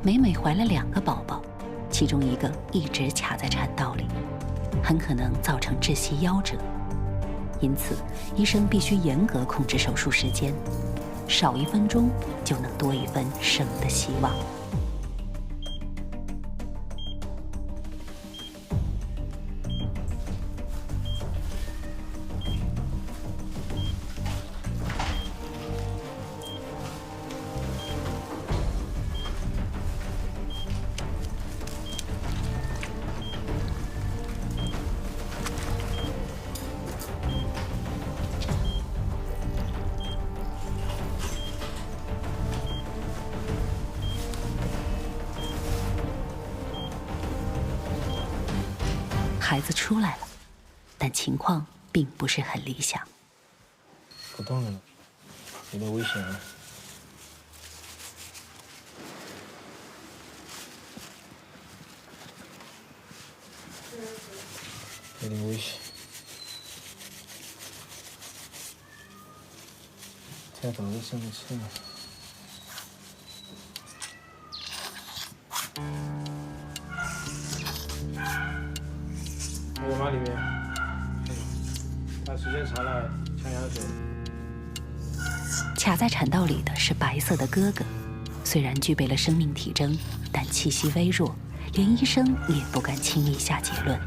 美美怀了2个宝宝，其中1个一直卡在产道里，很可能造成窒息夭折。因此，医生必须严格控制手术时间，少1分钟就能多1分生的希望。孩子出来了，但情况并不是很理想。不动了，有点危险了。有点危险。太早就生了气了。还有吗？里面？他时间长了，呛羊水。卡在产道里的是白色的哥哥，虽然具备了生命体征，但气息微弱，连医生也不敢轻易下结论。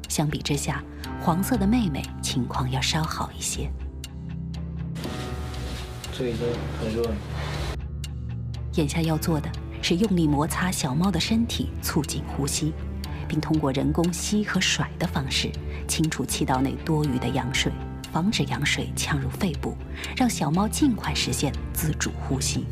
相比之下，黄色的妹妹情况要稍好一些。这已经很热了。眼下要做的是用力摩擦小猫的身体，促进呼吸，并通过人工吸和甩的方式清除气道内多余的羊水，防止羊水呛入肺部，让小猫尽快实现自主呼吸。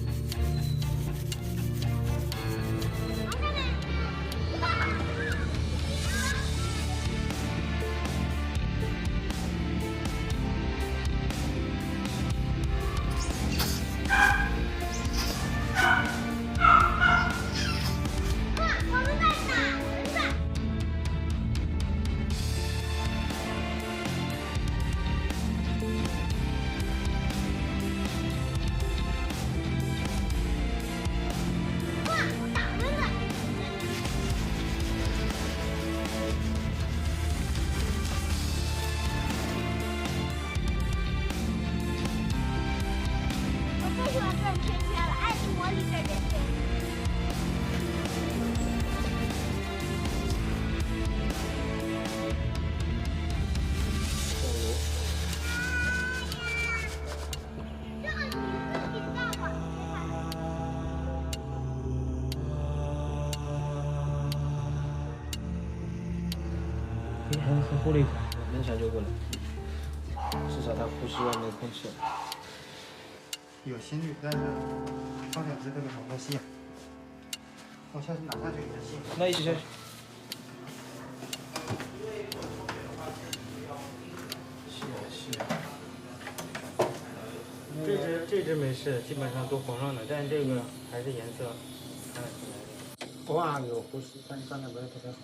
很护了一口，门墙就过来，至少他呼吸外面的空气。有心率，但是放2只这个好多吸。我下去拿下去你的吸。那一起下去。这只没事，基本上都红上了，但这个还是颜色看得出来的。偶尔有呼吸，但是状态不是特别好。